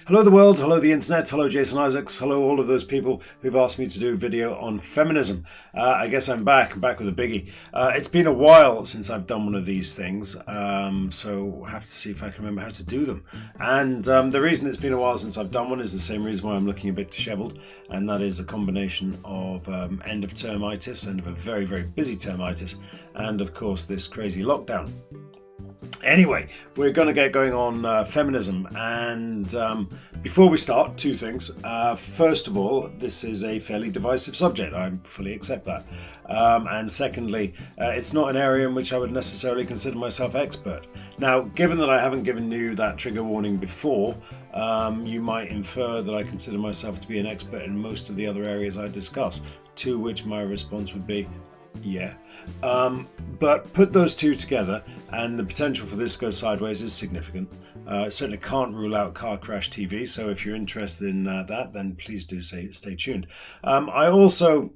Hello the world, hello the internet, hello Jason Isaacs, hello all of those people who've asked me to do a video on feminism. I guess I'm back with a biggie. It's been a while since I've done one of these things, so I have to see if I can remember how to do them. And the reason it's been a while since I've done one is the same reason why I'm looking a bit dishevelled, and that is a combination of end of termitis, end of a very, very busy termitis, and of course this crazy lockdown. Anyway, we're going to get going on feminism, and before we start, two things. First of all, this is a fairly divisive subject. I fully accept that. And secondly, it's not an area in which I would necessarily consider myself expert. Now, given that I haven't given you that trigger warning before, you might infer that I consider myself to be an expert in most of the other areas I discuss, to which my response would be, yeah. But put those two together and the potential for this to go sideways is significant. Certainly can't rule out car crash TV, so if you're interested in that, then please do stay tuned. I also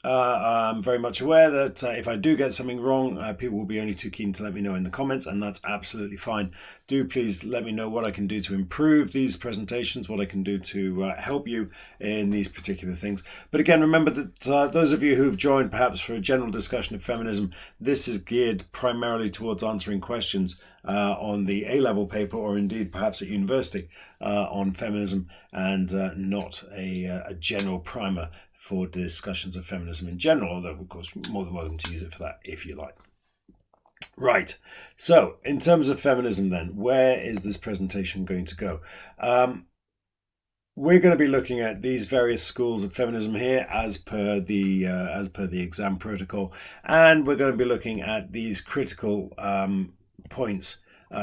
I'm very much aware that if I do get something wrong, people will be only too keen to let me know in the comments, and that's absolutely fine. Do please let me know what I can do to improve these presentations, what I can do to help you in these particular things. But again, remember that those of you who've joined perhaps for a general discussion of feminism, this is geared primarily towards answering questions on the A-level paper, or indeed perhaps at university, on feminism, and not a general primer for discussions of feminism in general, although of course more than welcome to use it for that if you like. Right, so in terms of feminism then, where is this presentation going to go? We're going to be looking at these various schools of feminism here as per the exam protocol, and we're going to be looking at these critical points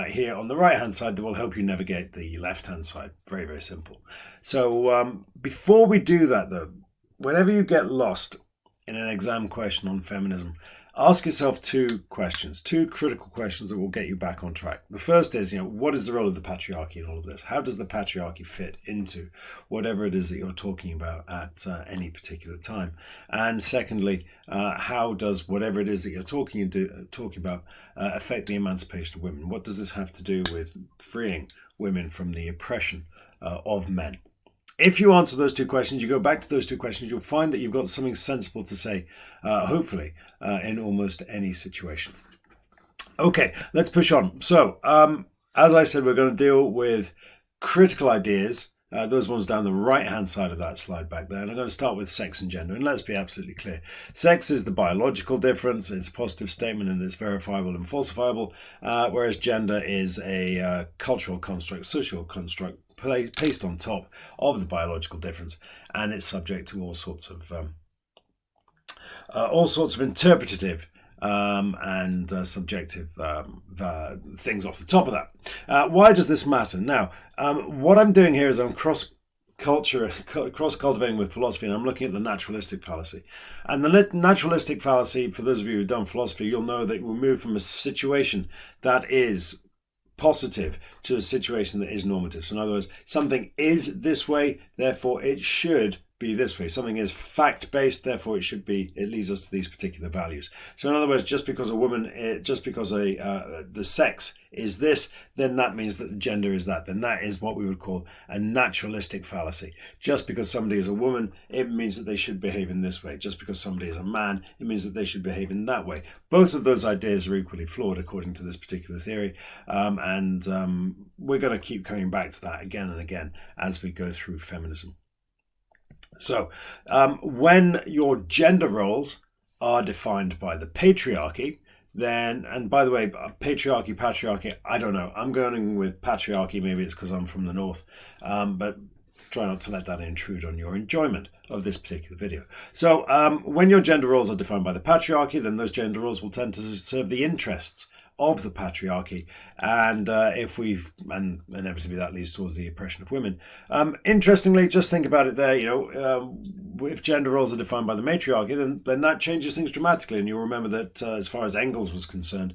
here on the right hand side that will help you navigate the left hand side. Very, very simple. So before we do that though, whenever you get lost in an exam question on feminism, ask yourself two questions, two critical questions that will get you back on track. The first is, what is the role of the patriarchy in all of this? How does the patriarchy fit into whatever it is that you're talking about at any particular time? And secondly, how does whatever it is that you're talking about affect the emancipation of women? What does this have to do with freeing women from the oppression of men? If you answer those two questions, you go back to those two questions, you'll find that you've got something sensible to say, hopefully, in almost any situation. Okay, let's push on. So, as I said, we're going to deal with critical ideas, those ones down the right-hand side of that slide back there. And I'm going to start with sex and gender. And let's be absolutely clear. Sex is the biological difference. It's a positive statement and it's verifiable and falsifiable, whereas gender is a cultural construct, social construct, placed on top of the biological difference, and it's subject to all sorts of interpretative and subjective things off the top of that. Why does this matter? Now, what I'm doing here is I'm cross-cultivating with philosophy, and I'm looking at the naturalistic fallacy. And the naturalistic fallacy, for those of you who've done philosophy, you'll know that we'll move from a situation that is positive to a situation that is normative. So in other words, something is this way, therefore it should be this way. Something is fact-based, therefore it leads us to these particular values. So in other words, just because the sex is this, then that means that the gender is that. Then that is what we would call a naturalistic fallacy. Just because somebody is a woman, it means that they should behave in this way. Just because somebody is a man, it means that they should behave in that way. Both of those ideas are equally flawed according to this particular theory, and we're going to keep coming back to that again and again as we go through feminism. So when your gender roles are defined by the patriarchy, then, and by the way, patriarchy, I don't know. I'm going with patriarchy. Maybe it's because I'm from the north, but try not to let that intrude on your enjoyment of this particular video. So when your gender roles are defined by the patriarchy, then those gender roles will tend to serve the interests of the patriarchy, and inevitably that leads towards the oppression of women. Interestingly, just think about it there. If gender roles are defined by the matriarchy, then that changes things dramatically. And you'll remember that as far as Engels was concerned,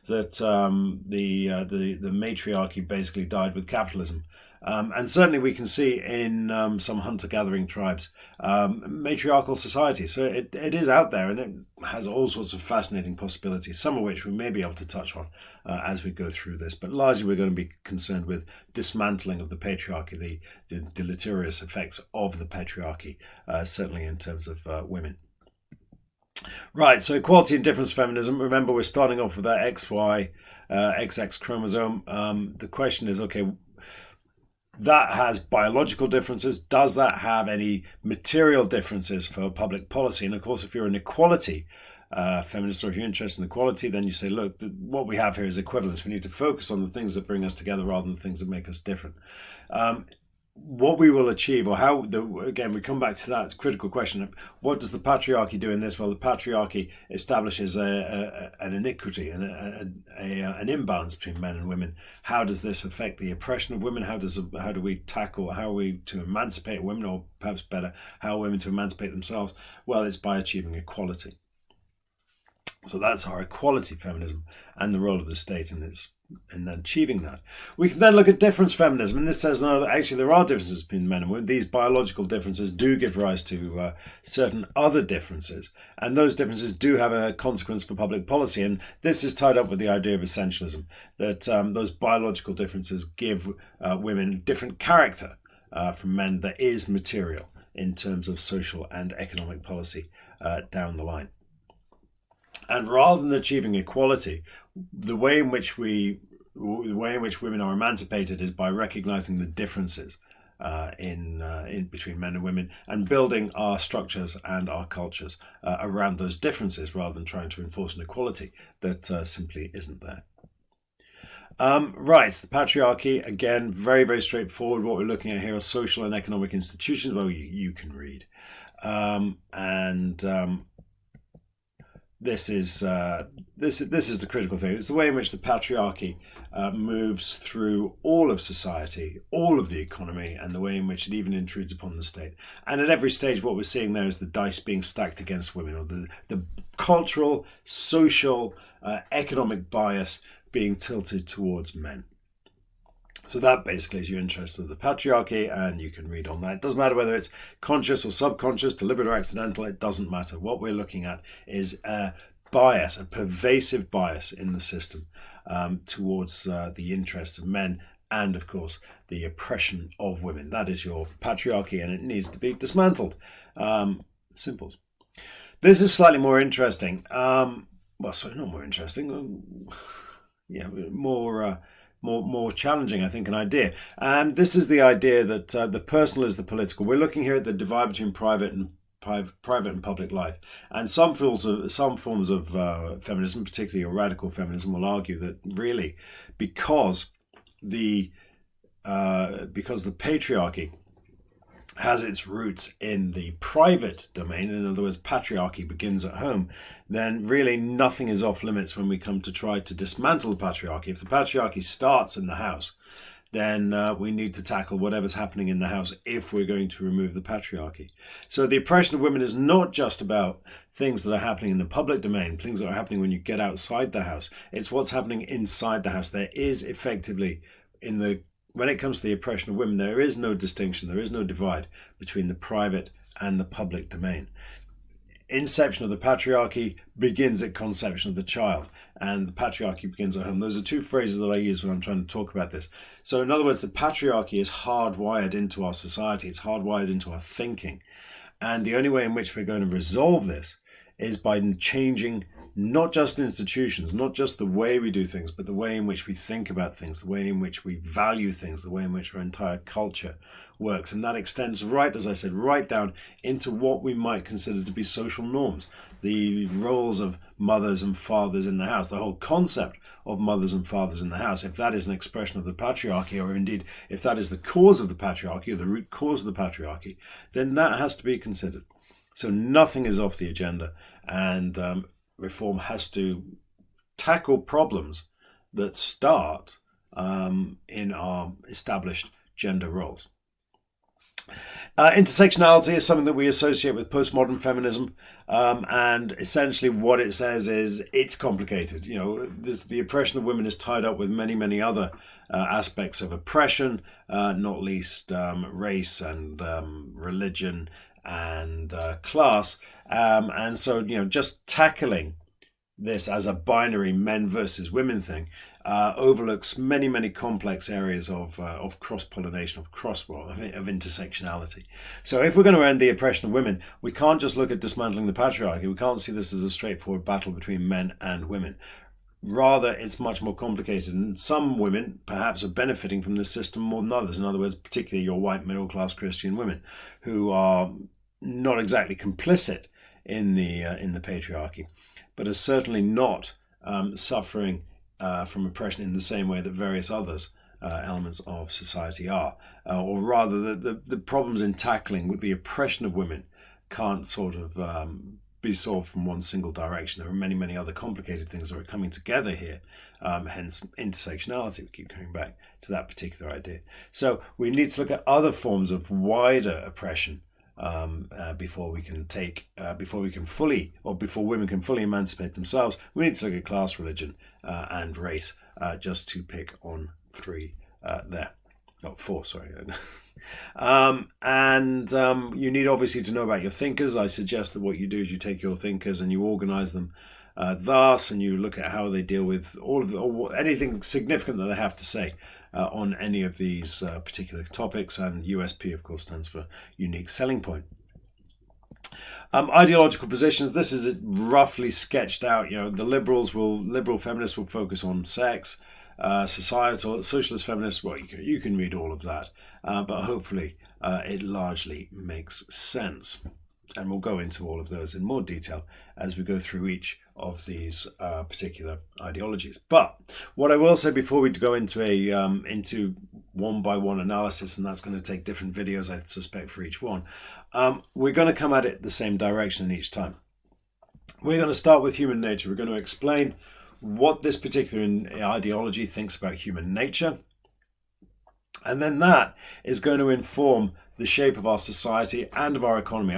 that the matriarchy basically died with capitalism. And certainly we can see in some hunter-gathering tribes matriarchal society. So it is out there, and it has all sorts of fascinating possibilities, some of which we may be able to touch on as we go through this. But largely we're going to be concerned with dismantling of the patriarchy, the deleterious effects of the patriarchy, certainly in terms of women. Right, so equality and difference feminism. Remember, we're starting off with that XY, XX chromosome. The question is, okay, that has biological differences. Does that have any material differences for public policy? And of course, if you're an equality feminist, or if you're interested in equality, then you say, look, what we have here is equivalence. We need to focus on the things that bring us together rather than the things that make us different. What we will achieve, or how, again, we come back to that critical question of what does the patriarchy do in this? Well, the patriarchy establishes an inequity and an imbalance between men and women. How does this affect the oppression of women? How do we tackle, how are we to emancipate women, or perhaps better, how are women to emancipate themselves? Well, it's by achieving equality. So that's our equality feminism and the role of the state in achieving that. We can then look at difference feminism, and this says, no, actually there are differences between men and women. These biological differences do give rise to certain other differences, and those differences do have a consequence for public policy. And this is tied up with the idea of essentialism, that those biological differences give women different character from men that is material in terms of social and economic policy down the line. And rather than achieving equality, the way in which women are emancipated is by recognizing the differences in between men and women, and building our structures and our cultures around those differences, rather than trying to enforce an equality that simply isn't there. Right, the patriarchy, again, very, very straightforward. What we're looking at here are social and economic institutions. Well, you can read. This is the critical thing. It's the way in which the patriarchy moves through all of society, all of the economy, and the way in which it even intrudes upon the state. And at every stage, what we're seeing there is the dice being stacked against women, or the cultural, social, economic bias being tilted towards men. So that basically is your interest of the patriarchy, and you can read on that. It doesn't matter whether it's conscious or subconscious, deliberate or accidental, it doesn't matter. What we're looking at is a bias, a pervasive bias in the system towards the interests of men, and of course the oppression of women. That is your patriarchy, and it needs to be dismantled. Simples. This is slightly more interesting. Not more interesting. More challenging, I think, an idea. And this is the idea that the personal is the political. We're looking here at the divide between private and public life. And some forms of feminism, particularly a radical feminism, will argue that really because the patriarchy has its roots in the private domain, in other words, patriarchy begins at home, then really nothing is off limits when we come to try to dismantle the patriarchy. If the patriarchy starts in the house, then we need to tackle whatever's happening in the house if we're going to remove the patriarchy. So the oppression of women is not just about things that are happening in the public domain, things that are happening when you get outside the house. It's what's happening inside the house. There is effectively, when it comes to the oppression of women, there is no distinction, there is no divide between the private and the public domain. Inception of the patriarchy begins at conception of the child, and the patriarchy begins at home. Those are two phrases that I use when I'm trying to talk about this. So in other words, the patriarchy is hardwired into our society, it's hardwired into our thinking. And the only way in which we're going to resolve this is by changing not just institutions, not just the way we do things, but the way in which we think about things, the way in which we value things, the way in which our entire culture works. And that extends right, as I said, right down into what we might consider to be social norms, the roles of mothers and fathers in the house, the whole concept of mothers and fathers in the house. If that is an expression of the patriarchy, or indeed if that is the cause of the patriarchy, or the root cause of the patriarchy, then that has to be considered. So nothing is off the agenda, and reform has to tackle problems that start in our established gender roles. Intersectionality is something that we associate with postmodern feminism, and essentially what it says is it's complicated. You know, the oppression of women is tied up with many, many other aspects of oppression, not least race and religion and class. And so, you know, just tackling this as a binary men versus women thing overlooks many, many complex areas of cross-pollination, of intersectionality. So if we're going to end the oppression of women, we can't just look at dismantling the patriarchy. We can't see this as a straightforward battle between men and women. Rather, it's much more complicated, and some women perhaps are benefiting from this system more than others. In other words, particularly your white middle-class Christian women, who are not exactly complicit in the patriarchy, but are certainly not suffering from oppression in the same way that various others elements of society are. Or rather, the problems in tackling with the oppression of women can't sort of be solved from one single direction. There are many, many other complicated things that are coming together here, hence intersectionality. We keep coming back to that particular idea. So we need to look at other forms of wider oppression before women can fully emancipate themselves. We need to look at class, religion, and race, just to pick on four. Sorry. You need obviously to know about your thinkers. I suggest that what you do is you take your thinkers and you organize them thus, and you look at how they deal with anything significant that they have to say on any of these particular topics. And USP, of course, stands for unique selling point. Ideological positions. This is roughly sketched out. You know, the liberal feminists will focus on sex. Socialist feminists, well, you can read all of that, but hopefully it largely makes sense. And we'll go into all of those in more detail as we go through each of these particular ideologies. But what I will say before we go into one by one analysis, and that's going to take different videos, I suspect, for each one, we're going to come at it the same direction each time. We're going to start with human nature. We're going to explain what this particular ideology thinks about human nature. And then that is going to inform the shape of our society and of our economy.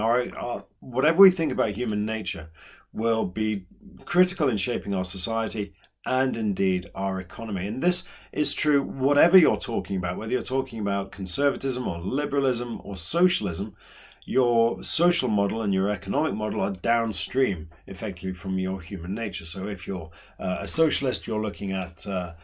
Whatever we think about human nature will be critical in shaping our society and indeed our economy. And this is true whatever you're talking about, whether you're talking about conservatism or liberalism or socialism. Your social model and your economic model are downstream effectively from your human nature. So if you're a socialist, you're looking at the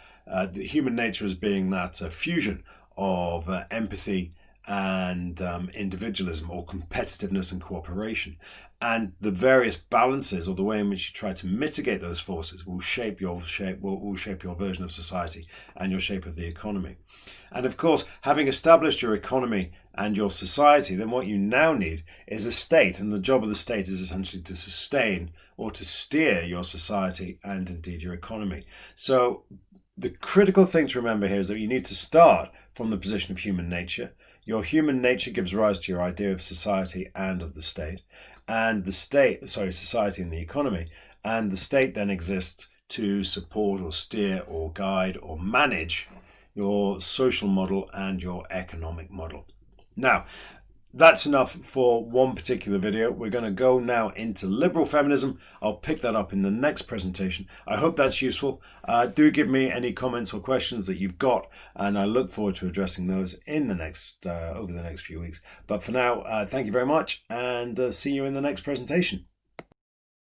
human nature as being that fusion of empathy and individualism, or competitiveness and cooperation. And the various balances, or the way in which you try to mitigate those forces, will shape your version of society and your shape of the economy. And of course, having established your economy and your society, then what you now need is a state, and the job of the state is essentially to sustain or to steer your society and indeed your economy. So the critical thing to remember here is that you need to start from the position of human nature. Your human nature gives rise to your idea of society and of the state, and society and the economy, and the state then exists to support or steer or guide or manage your social model and your economic model. Now, that's enough for one particular video. We're going to go now into liberal feminism. I'll pick that up in the next presentation. I hope that's useful. Do give me any comments or questions that you've got, and I look forward to addressing those in over the next few weeks. But for now, thank you very much, and see you in the next presentation.